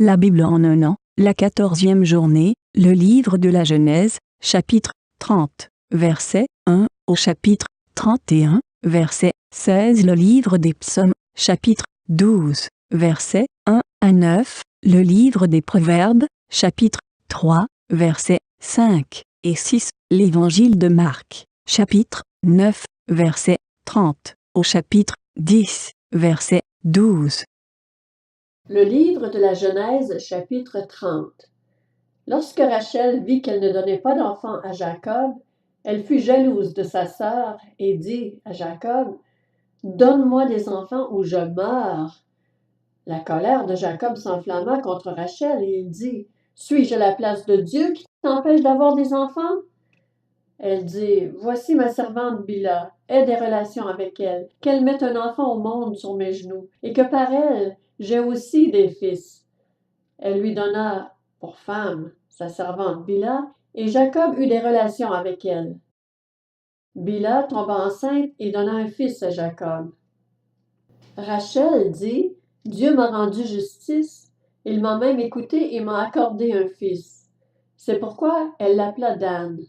La Bible en un an, la 14e journée, le livre de la Genèse, chapitre 30, verset 1 au chapitre 31, verset 16. Le livre des Psaumes, chapitre 12, verset 1 à 9. Le livre des Proverbes, chapitre 3, versets 5 et 6. L'évangile de Marc, chapitre 9, verset 30 au chapitre 10, verset 12. Le livre de la Genèse, chapitre 30. Lorsque Rachel vit qu'elle ne donnait pas d'enfant à Jacob, elle fut jalouse de sa sœur et dit à Jacob, « Donne-moi des enfants ou je meurs. » La colère de Jacob s'enflamma contre Rachel et il dit, « Suis-je à la place de Dieu qui t'empêche d'avoir des enfants? » Elle dit, « Voici ma servante Bila, aie des relations avec elle, qu'elle mette un enfant au monde sur mes genoux, et que par elle, j'ai aussi des fils. » Elle lui donna pour femme sa servante Bila, et Jacob eut des relations avec elle. Bila tomba enceinte et donna un fils à Jacob. Rachel dit, « Dieu m'a rendu justice, il m'a même écouté et m'a accordé un fils. » C'est pourquoi elle l'appela Dan.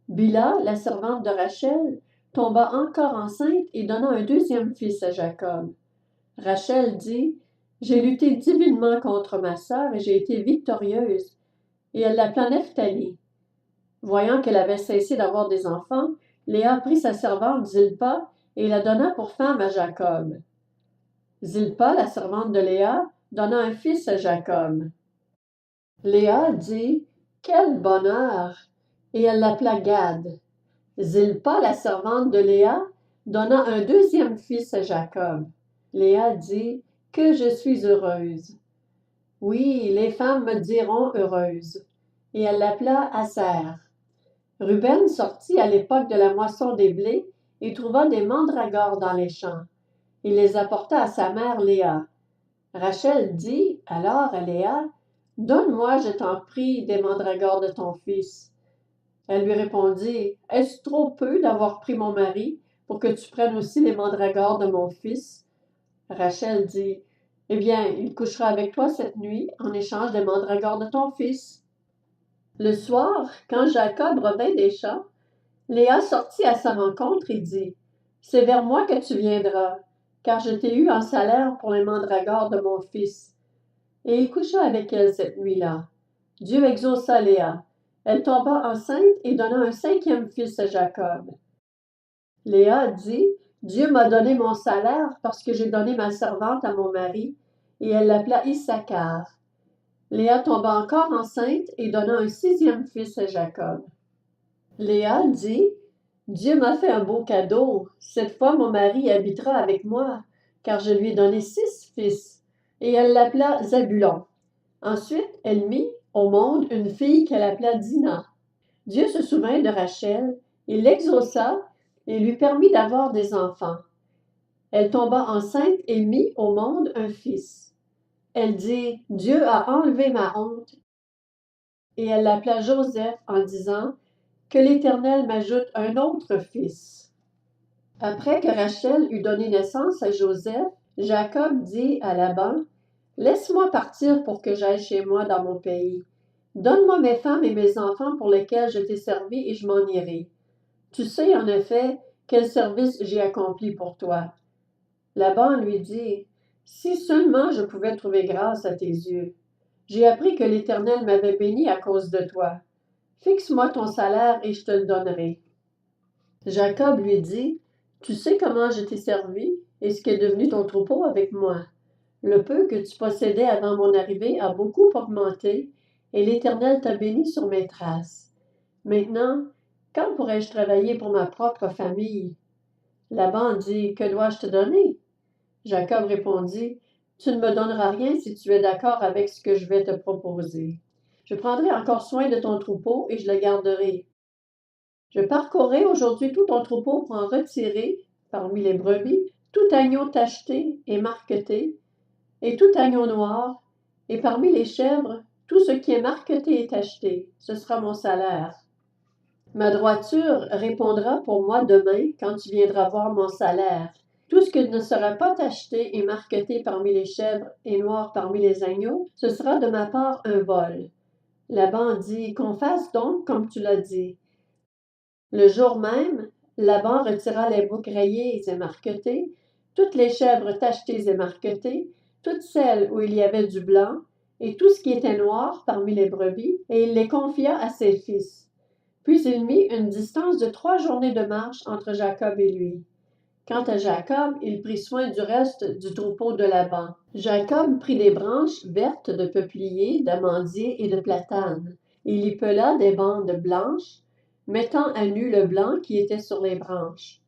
Bila, la servante de Rachel, tomba encore enceinte et donna un deuxième fils à Jacob. Rachel dit, « J'ai lutté divinement contre ma sœur et j'ai été victorieuse. » Et elle l'appela Nephtali. Voyant qu'elle avait cessé d'avoir des enfants, Léa prit sa servante Zilpa et la donna pour femme à Jacob. Zilpa, la servante de Léa, donna un fils à Jacob. Léa dit, « Quel bonheur! » Et elle l'appela Gad. Zilpa, la servante de Léa, donna un deuxième fils à Jacob. Léa dit, « Que je suis heureuse! » Oui, les femmes me diront heureuse. Et elle l'appela Aser. Ruben sortit à l'époque de la moisson des blés et trouva des mandragores dans les champs. Il les apporta à sa mère Léa. Rachel dit alors à Léa, « Donne-moi, je t'en prie, des mandragores de ton fils. » Elle lui répondit, « Est-ce trop peu d'avoir pris mon mari pour que tu prennes aussi les mandragores de mon fils? » Rachel dit, « Eh bien, il couchera avec toi cette nuit en échange des mandragores de ton fils. » Le soir, quand Jacob revint des champs, Léa sortit à sa rencontre et dit, « C'est vers moi que tu viendras, car je t'ai eu en salaire pour les mandragores de mon fils. » Et il coucha avec elle cette nuit-là. Dieu exauça Léa. Elle tomba enceinte et donna un cinquième fils à Jacob. Léa dit, « Dieu m'a donné mon salaire parce que j'ai donné ma servante à mon mari. » Et elle l'appela Issachar. Léa tomba encore enceinte et donna un sixième fils à Jacob. Léa dit, « Dieu m'a fait un beau cadeau. Cette fois, mon mari habitera avec moi, car je lui ai donné 6 fils. » Et elle l'appela Zabulon. Ensuite, elle mit au monde une fille qu'elle appela Dina. Dieu se souvint de Rachel, il l'exauça et lui permit d'avoir des enfants. Elle tomba enceinte et mit au monde un fils. Elle dit, « Dieu a enlevé ma honte. » Et elle l'appela Joseph en disant, « Que l'Éternel m'ajoute un autre fils. » Après que Rachel eut donné naissance à Joseph, Jacob dit à Laban, « Laisse-moi partir pour que j'aille chez moi dans mon pays. Donne-moi mes femmes et mes enfants pour lesquels je t'ai servi et je m'en irai. Tu sais en effet quel service j'ai accompli pour toi. » Laban lui dit, « Si seulement je pouvais trouver grâce à tes yeux. J'ai appris que l'Éternel m'avait béni à cause de toi. Fixe-moi ton salaire et je te le donnerai. » Jacob lui dit, « Tu sais comment je t'ai servi et ce qu'est devenu ton troupeau avec moi. Le peu que tu possédais avant mon arrivée a beaucoup augmenté et l'Éternel t'a béni sur mes traces. Maintenant, quand pourrais-je travailler pour ma propre famille? » Laban dit, « Que dois-je te donner? » Jacob répondit, « Tu ne me donneras rien si tu es d'accord avec ce que je vais te proposer. Je prendrai encore soin de ton troupeau et je le garderai. Je parcourrai aujourd'hui tout ton troupeau pour en retirer, parmi les brebis, tout agneau tacheté et marqueté, et tout agneau noir, et parmi les chèvres, tout ce qui est marqueté et tacheté. Ce sera mon salaire. Ma droiture répondra pour moi demain quand tu viendras voir mon salaire, Tout ce que ne sera pas tacheté et marqueté parmi les chèvres et noir parmi les agneaux, ce sera de ma part un vol. » Laban dit, « Qu'on fasse donc comme tu l'as dit. » Le jour même, Laban retira les boucs rayés et marquetés, toutes les chèvres tachetées et marquetées, toutes celles où il y avait du blanc, et tout ce qui était noir parmi les brebis, et il les confia à ses fils. Puis il mit une distance de 3 journées de marche entre Jacob et lui. Quant à Jacob, il prit soin du reste du troupeau de Laban. Jacob prit des branches vertes de peuplier, d'amandier et de platane. Il y pela des bandes blanches, mettant à nu le blanc qui était sur les branches.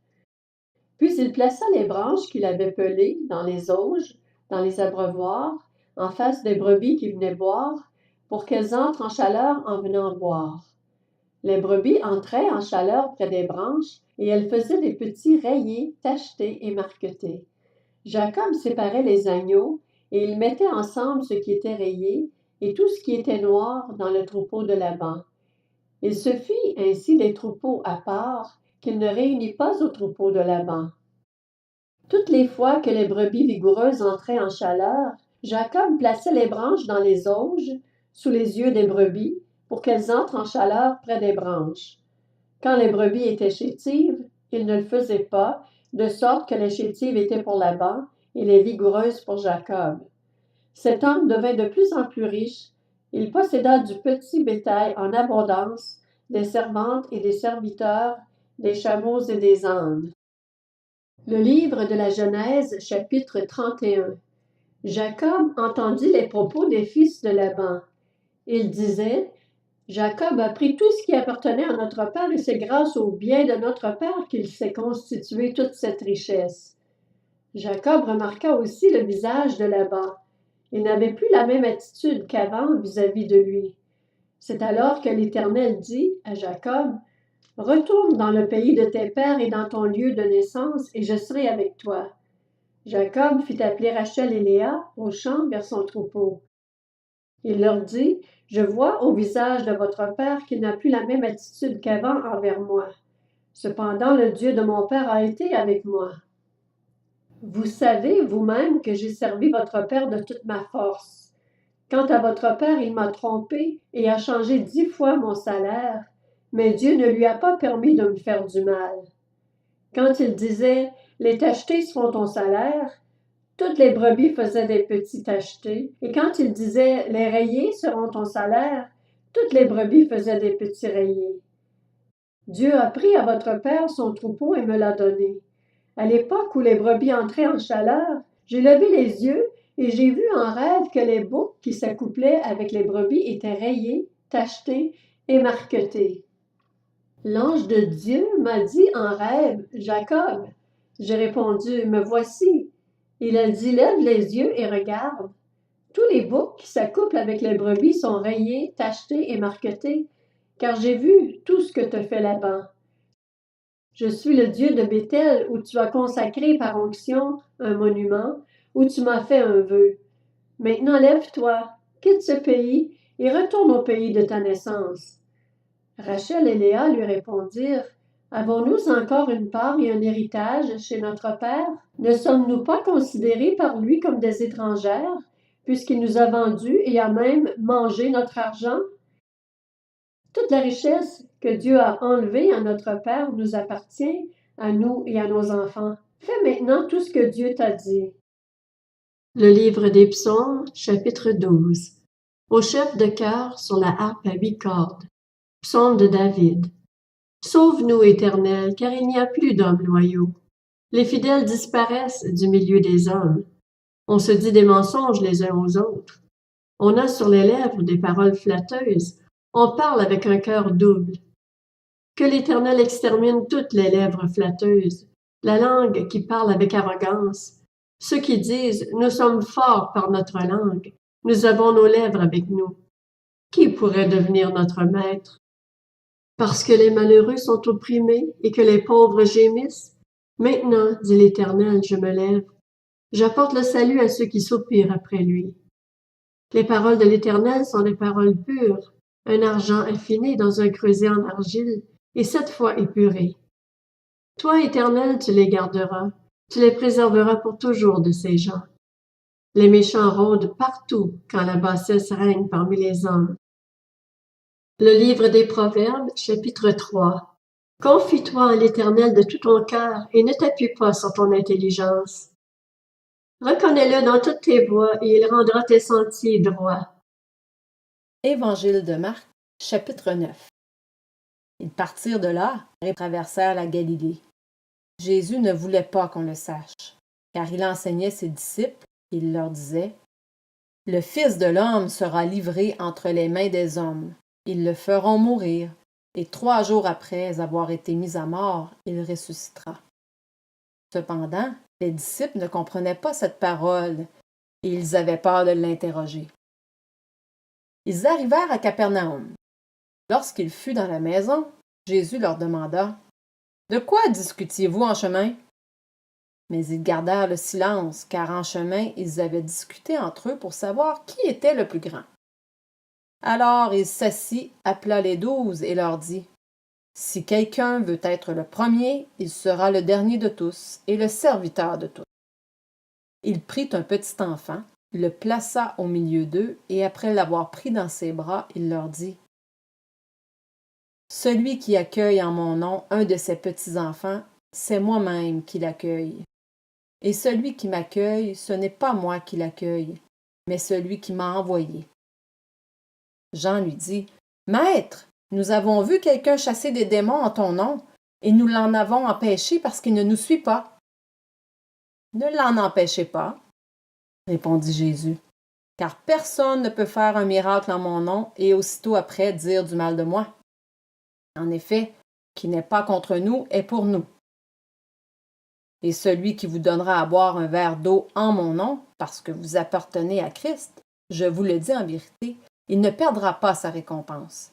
Puis il plaça les branches qu'il avait pelées dans les auges, dans les abreuvoirs, en face des brebis qui venaient boire, pour qu'elles entrent en chaleur en venant boire. Les brebis entraient en chaleur près des branches, et elles faisaient des petits rayés, tachetés et marquetés. Jacob séparait les agneaux, et il mettait ensemble ce qui était rayé, et tout ce qui était noir dans le troupeau de Laban. Il se fit ainsi des troupeaux à part, qu'il ne réunit pas au troupeau de Laban. Toutes les fois que les brebis vigoureuses entraient en chaleur, Jacob plaçait les branches dans les auges, sous les yeux des brebis, pour qu'elles entrent en chaleur près des branches. Quand les brebis étaient chétives, il ne le faisait pas, de sorte que les chétives étaient pour Laban et les vigoureuses pour Jacob. Cet homme devint de plus en plus riche. Il posséda du petit bétail en abondance, des servantes et des serviteurs, des chameaux et des ânes. Le livre de la Genèse, chapitre 31. Jacob entendit les propos des fils de Laban. Il disait, « Jacob a pris tout ce qui appartenait à notre père et c'est grâce au bien de notre père qu'il s'est constitué toute cette richesse. » Jacob remarqua aussi le visage de Laban. Il n'avait plus la même attitude qu'avant vis-à-vis de lui. C'est alors que l'Éternel dit à Jacob, « Retourne dans le pays de tes pères et dans ton lieu de naissance, et je serai avec toi. » Jacob fit appeler Rachel et Léa au champ vers son troupeau. Il leur dit, « Je vois au visage de votre père qu'il n'a plus la même attitude qu'avant envers moi. Cependant, le Dieu de mon père a été avec moi. Vous savez vous-même que j'ai servi votre père de toute ma force. Quant à votre père, il m'a trompé et a changé 10 fois mon salaire, mais Dieu ne lui a pas permis de me faire du mal. Quand il disait, « Les tachetés seront ton salaire », toutes les brebis faisaient des petits tachetés, et quand il disait, « Les rayés seront ton salaire », toutes les brebis faisaient des petits rayés. Dieu a pris à votre père son troupeau et me l'a donné. À l'époque où les brebis entraient en chaleur, j'ai levé les yeux et j'ai vu en rêve que les boucs qui s'accouplaient avec les brebis étaient rayés, tachetés et marquetés. L'ange de Dieu m'a dit en rêve, « Jacob. » J'ai répondu, « Me voici. » Il a dit, « Lève les yeux et regarde. » Tous les boucs qui s'accouplent avec les brebis sont rayés, tachetés et marquetés, car j'ai vu tout ce que te fait Laban. Je suis le Dieu de Béthel, où tu as consacré par onction un monument, où tu m'as fait un vœu. Maintenant lève-toi, quitte ce pays et retourne au pays de ta naissance. Rachel et Léa lui répondirent, « Avons-nous encore une part et un héritage chez notre père? Ne sommes-nous pas considérés par lui comme des étrangères, puisqu'il nous a vendus et a même mangé notre argent? Toute la richesse que Dieu a enlevée à notre père nous appartient, à nous et à nos enfants. Fais maintenant tout ce que Dieu t'a dit. » Le livre des Psaumes, chapitre 12. Au chef de chœur sur la harpe à 8 cordes. Psaume de David. Sauve-nous, Éternel, car il n'y a plus d'hommes loyaux. Les fidèles disparaissent du milieu des hommes. On se dit des mensonges les uns aux autres. On a sur les lèvres des paroles flatteuses. On parle avec un cœur double. Que l'Éternel extermine toutes les lèvres flatteuses, la langue qui parle avec arrogance. Ceux qui disent « Nous sommes forts par notre langue, nous avons nos lèvres avec nous. » Qui pourrait devenir notre maître? Parce que les malheureux sont opprimés et que les pauvres gémissent, maintenant, dit l'Éternel, je me lève. J'apporte le salut à ceux qui soupirent après lui. Les paroles de l'Éternel sont des paroles pures, un argent affiné dans un creuset en argile, et 7 fois épuré. Toi, Éternel, tu les garderas. Tu les préserveras pour toujours de ces gens. Les méchants rôdent partout quand la bassesse règne parmi les hommes. Le livre des Proverbes, chapitre 3. Confie-toi en l'Éternel de tout ton cœur et ne t'appuie pas sur ton intelligence. Reconnais-le dans toutes tes voies et il rendra tes sentiers droits. Évangile de Marc, chapitre 9. Ils partirent de là et traversèrent la Galilée. Jésus ne voulait pas qu'on le sache, car il enseignait ses disciples et il leur disait: Le Fils de l'homme sera livré entre les mains des hommes. Ils le feront mourir, et 3 jours après avoir été mis à mort, il ressuscitera. Cependant, les disciples ne comprenaient pas cette parole, et ils avaient peur de l'interroger. Ils arrivèrent à Capernaum. Lorsqu'il fut dans la maison, Jésus leur demanda: De quoi discutiez-vous en chemin? Mais ils gardèrent le silence, car en chemin ils avaient discuté entre eux pour savoir qui était le plus grand. Alors il s'assit, appela les 12 et leur dit: Si quelqu'un veut être le premier, il sera le dernier de tous et le serviteur de tous. Il prit un petit enfant, le plaça au milieu d'eux, et après l'avoir pris dans ses bras, il leur dit: Celui qui accueille en mon nom un de ces petits-enfants, c'est moi-même qui l'accueille. Et celui qui m'accueille, ce n'est pas moi qui l'accueille, mais celui qui m'a envoyé. Jean lui dit: Maître, nous avons vu quelqu'un chasser des démons en ton nom, et nous l'en avons empêché parce qu'il ne nous suit pas. Ne l'en empêchez pas, répondit Jésus, car personne ne peut faire un miracle en mon nom et aussitôt après dire du mal de moi. En effet, qui n'est pas contre nous est pour nous. Et celui qui vous donnera à boire un verre d'eau en mon nom, parce que vous appartenez à Christ, je vous le dis en vérité, il ne perdra pas sa récompense.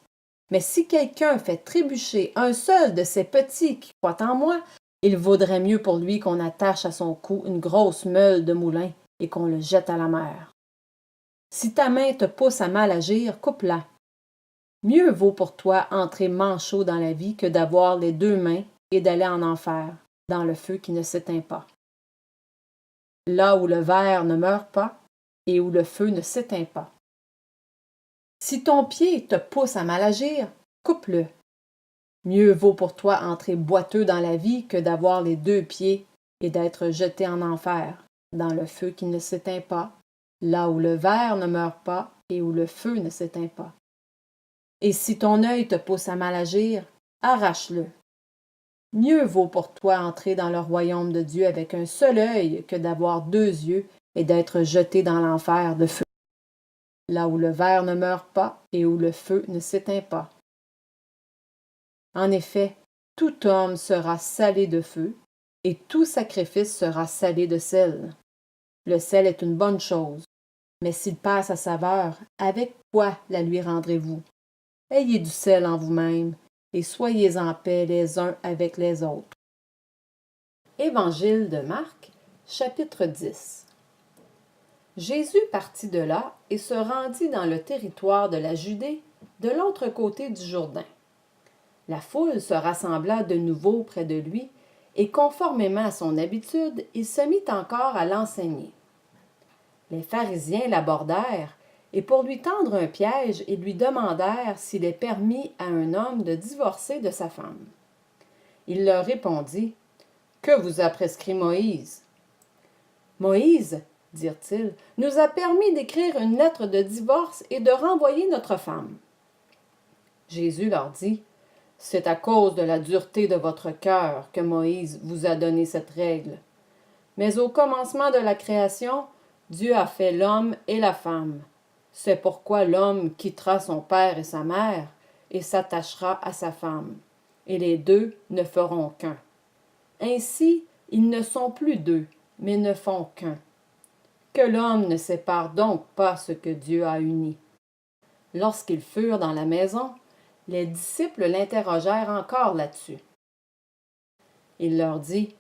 Mais si quelqu'un fait trébucher un seul de ces petits qui croient en moi, il vaudrait mieux pour lui qu'on attache à son cou une grosse meule de moulin et qu'on le jette à la mer. Si ta main te pousse à mal agir, coupe-la. Mieux vaut pour toi entrer manchot dans la vie que d'avoir les 2 mains et d'aller en enfer, dans le feu qui ne s'éteint pas. Là où le ver ne meurt pas et où le feu ne s'éteint pas. Si ton pied te pousse à mal agir, coupe-le. Mieux vaut pour toi entrer boiteux dans la vie que d'avoir les 2 pieds et d'être jeté en enfer, dans le feu qui ne s'éteint pas, là où le ver ne meurt pas et où le feu ne s'éteint pas. Et si ton œil te pousse à mal agir, arrache-le. Mieux vaut pour toi entrer dans le royaume de Dieu avec un seul œil que d'avoir 2 yeux et d'être jeté dans l'enfer de feu, là où le ver ne meurt pas et où le feu ne s'éteint pas. En effet, tout homme sera salé de feu, et tout sacrifice sera salé de sel. Le sel est une bonne chose, mais s'il passe à saveur, avec quoi la lui rendrez-vous? Ayez du sel en vous-même, et soyez en paix les uns avec les autres. Évangile de Marc, chapitre 10. Jésus partit de là et se rendit dans le territoire de la Judée, de l'autre côté du Jourdain. La foule se rassembla de nouveau près de lui, et conformément à son habitude, il se mit encore à l'enseigner. Les pharisiens l'abordèrent, et pour lui tendre un piège, ils lui demandèrent s'il est permis à un homme de divorcer de sa femme. Il leur répondit: Que vous a prescrit Moïse? Moïse, dirent-ils, nous a permis d'écrire une lettre de divorce et de renvoyer notre femme. Jésus leur dit: C'est à cause de la dureté de votre cœur que Moïse vous a donné cette règle. Mais au commencement de la création, Dieu a fait l'homme et la femme. C'est pourquoi l'homme quittera son père et sa mère et s'attachera à sa femme, et les 2 ne feront qu'un. Ainsi, ils ne sont plus 2, mais ne font qu'un. Que l'homme ne sépare donc pas ce que Dieu a uni. Lorsqu'ils furent dans la maison, les disciples l'interrogèrent encore là-dessus. Il leur dit: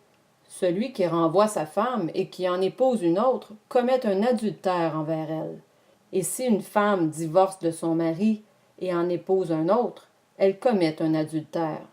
Celui qui renvoie sa femme et qui en épouse une autre commet un adultère envers elle. Et si une femme divorce de son mari et en épouse un autre, elle commet un adultère.